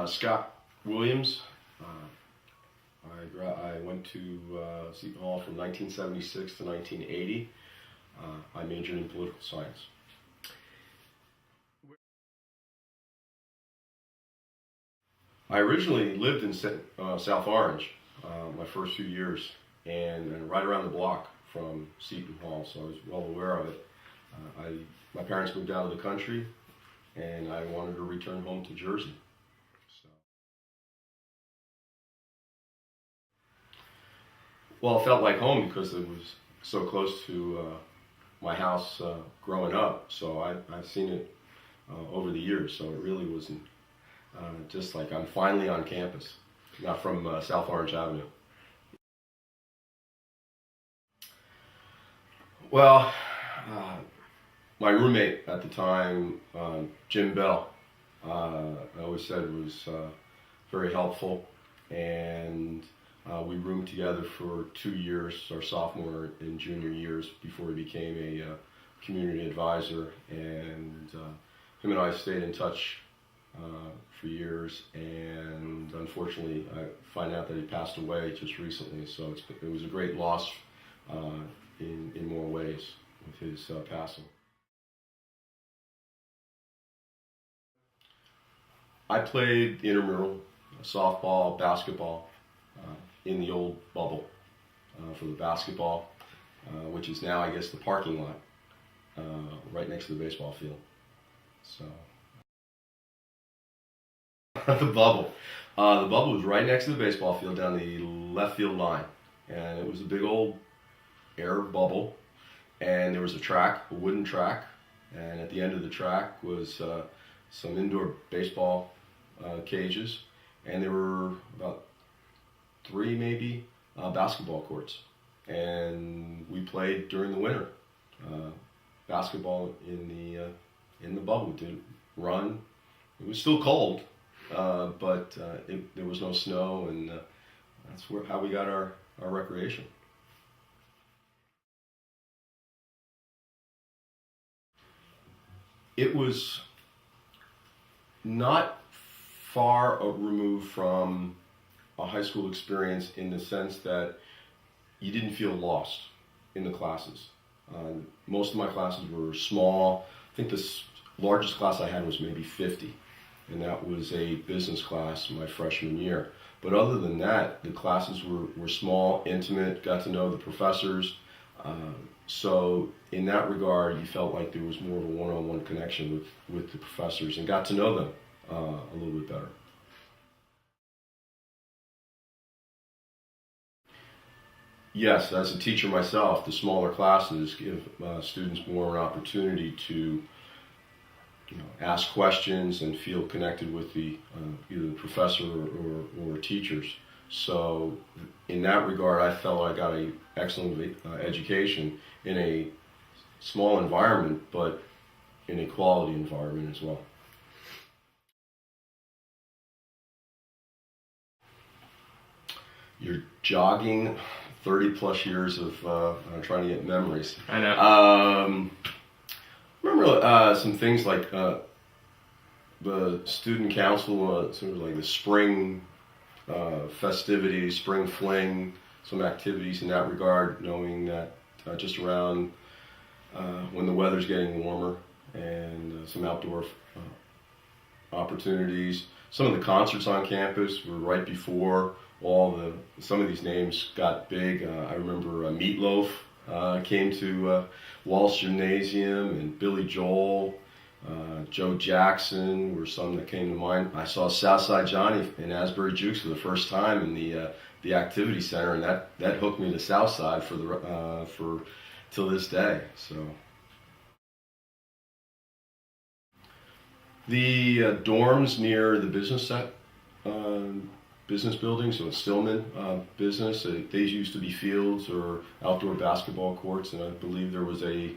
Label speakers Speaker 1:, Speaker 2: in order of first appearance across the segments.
Speaker 1: Scott Williams. I went to Seton Hall from 1976 to 1980. I majored in political science. I originally lived in South Orange my first few years, and right around the block from Seton Hall, so I was well aware of it. My parents moved out of the country, and I wanted to return home to Jersey. So. Well, it felt like home because it was so close to my house growing up, so I've seen it over the years, so it really wasn't just like I'm finally on campus, not from South Orange Avenue. Well, my roommate at the time, Jim Bell, I always said was very helpful, and we roomed together for 2 years, our sophomore and junior years, before he became a community advisor, and him and I stayed in touch for years, and unfortunately I find out that he passed away just recently, so it was a great loss in more ways with his passing. I played intramural, softball, basketball in the old bubble for the basketball, which is now, I guess, the parking lot right next to the baseball field. So the bubble. The bubble was right next to the baseball field down the left field line, and it was a big old air bubble, and there was a track, a wooden track, and at the end of the track was some indoor baseball cages, and there were about 3 maybe basketball courts, and we played during the winter basketball in the bubble. We did run. It was still cold, but there was no snow, and that's how we got our recreation. It was not far removed from a high school experience in the sense that you didn't feel lost in the classes. Most of my classes were small. I think the largest class I had was maybe 50, and that was a business class my freshman year. But other than that, the classes were small, intimate, got to know the professors. So in that regard, you felt like there was more of a one-on-one connection with the professors and got to know them a little bit better. Yes, as a teacher myself, the smaller classes give students more an opportunity to ask questions and feel connected with either the professor or teachers. So in that regard, I felt I got an excellent education in a small environment, but in a quality environment as well. You're jogging 30 plus years of trying to get memories.
Speaker 2: I know.
Speaker 1: Remember some things like the student council, sort of like the spring festivities, spring fling, some activities in that regard, knowing that just around when the weather's getting warmer, and some outdoor opportunities. Some of the concerts on campus were right before some of these names got big. I remember Meatloaf came to Walsh Gymnasium, and Billy Joel, Joe Jackson were some that came to mind. I saw Southside Johnny and Asbury Jukes for the first time in the activity center, and that hooked me to Southside for till this day. So the dorms near the business building, so it's Stillman business. They used to be fields or outdoor basketball courts, and I believe there was a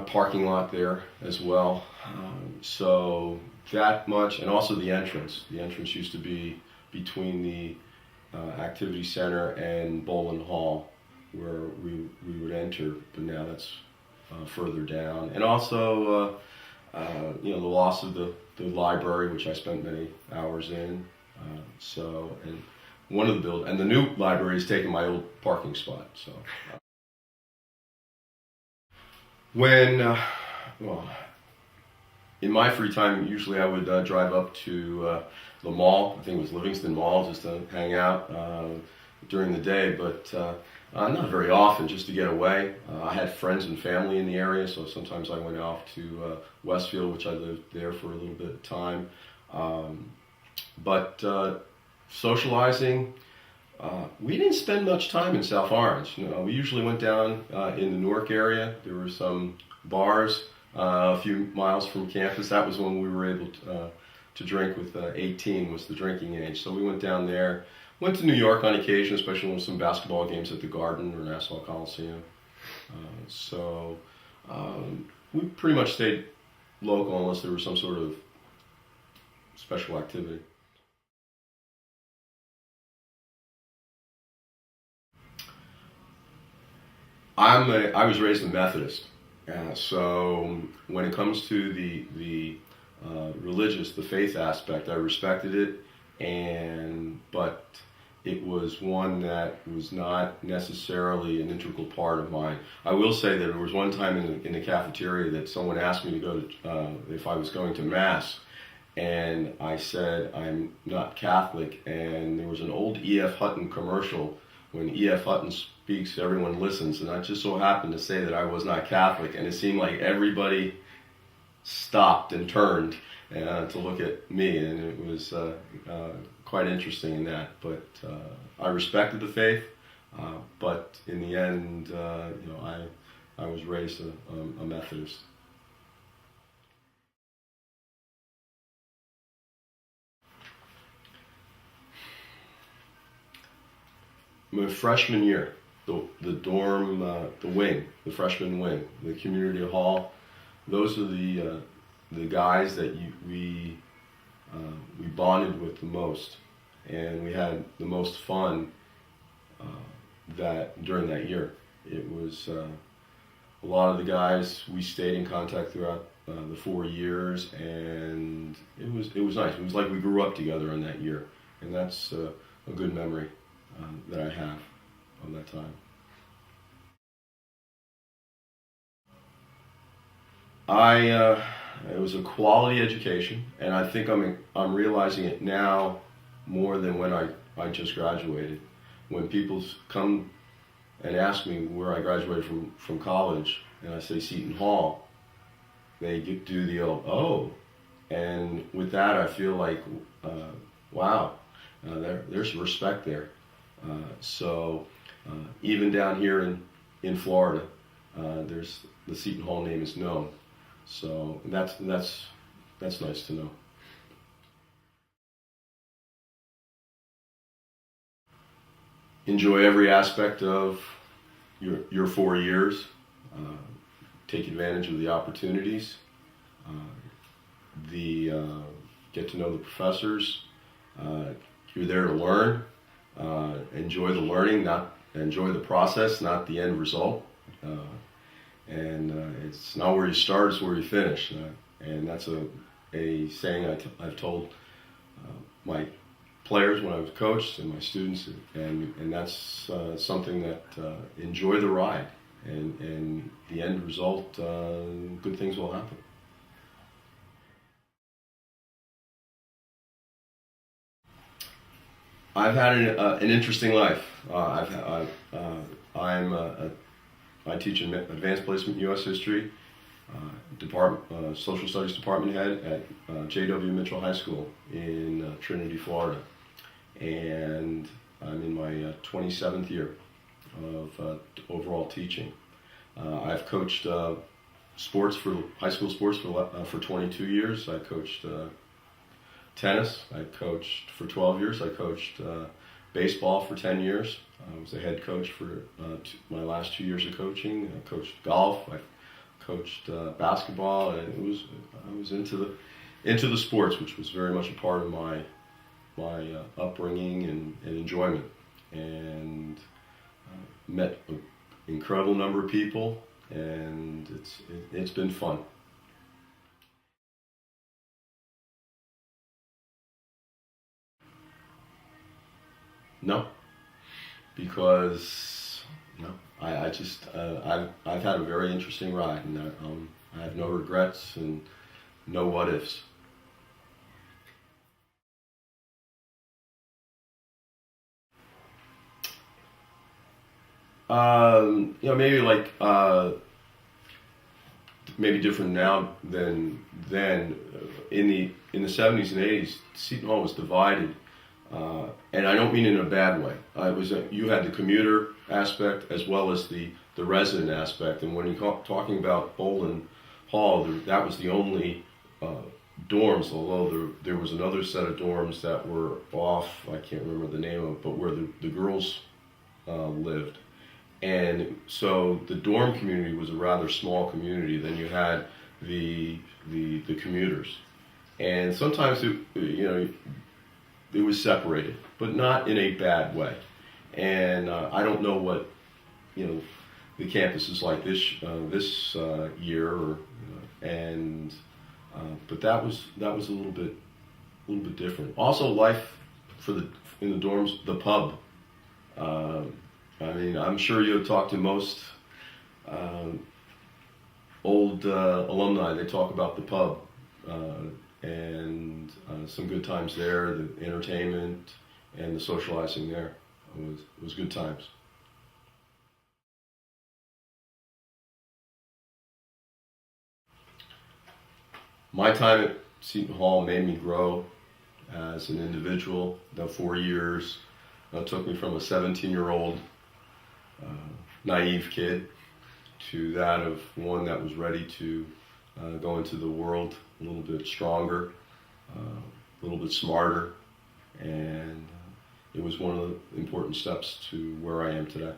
Speaker 1: parking lot there as well. So that much, and also the entrance. The entrance used to be between the activity center and Boland Hall, where we would enter, but now that's further down. And also The loss of the library, which I spent many hours in. And one of the and the new library has taken my old parking spot. So when, well, in my free time, usually I would drive up to the mall. I think it was Livingston Mall, just to hang out during the day, but not very often, just to get away. I had friends and family in the area, so sometimes I went off to Westfield, which I lived there for a little bit of time. But socializing, we didn't spend much time in South Orange. We usually went down in the Newark area. There were some bars a few miles from campus. That was when we were able to drink with 18 was the drinking age. So we went down there. Went to New York on occasion, especially when some basketball games at the Garden or Nassau Coliseum. We pretty much stayed local unless there was some sort of special activity. I was raised a Methodist, so when it comes to the religious, the faith aspect, I respected it, but it was one that was not necessarily an integral part of mine. I will say that there was one time in the cafeteria that someone asked me to go to if I was going to mass, and I said I'm not Catholic, and there was an old E.F. Hutton commercial. When E.F. Hutton speaks, everyone listens, and I just so happened to say that I was not Catholic, and it seemed like everybody stopped and turned to look at me, and it was quite interesting in that. But I respected the faith, but in the end, I was raised a Methodist. My freshman year, the dorm, the wing, the freshman wing, the community hall, those are the guys that we bonded with the most, and we had the most fun during that year. It was a lot of the guys we stayed in contact throughout the 4 years, and it was nice. It was like we grew up together in that year, and that's a good memory that I have of that time. It was a quality education, and I think I'm realizing it now more than when I just graduated. When people come and ask me where I graduated from college, and I say Seton Hall, they do the old, oh, and with that I feel like, wow, there's respect there. Even down here in Florida, there's the Seton Hall name is known. So that's nice to know. Enjoy every aspect of your 4 years. Take advantage of the opportunities. Get to know the professors. You're there to learn. Enjoy the learning, not enjoy the process, not the end result. It's not where you start, it's where you finish. And that's a saying I've told my players when I was coached and my students, and that's something that enjoy the ride, and the end result, good things will happen. I've had an interesting life. I teach advanced placement U.S. history, social studies department head at J.W. Mitchell High School in Trinity, Florida, and I'm in my 27th year of overall teaching. I've coached high school sports for 22 years. I coached tennis. I coached for 12 years. I coached baseball for 10 years. I was a head coach for my last 2 years of coaching. I coached golf. I coached basketball, and I was into the sports, which was very much a part of my upbringing and enjoyment. And met an incredible number of people, and it's been fun. No, because no, I just I've had a very interesting ride, and I have no regrets and no what ifs. Maybe like maybe different now than then. In the 70s and 80s, Seton Hall was divided, and I don't mean in a bad way. You had the commuter aspect as well as the resident aspect, and when you're talking about Boland Hall, that was the only dorms. Although there was another set of dorms that were off. I can't remember the name of it, but where the girls lived. And so the dorm community was a rather small community. Then you had the commuters, and sometimes it was separated, but not in a bad way. And I don't know what the campus is like this year, and but that was a little bit different. Also, life in the dorms, the pub. I mean, I'm sure you've talked to most old alumni. They talk about the pub and some good times there, the entertainment and the socializing there. It was good times. My time at Seton Hall made me grow as an individual. The 4 years took me from a 17-year-old naive kid to that of one that was ready to go into the world a little bit stronger, a little bit smarter, and it was one of the important steps to where I am today.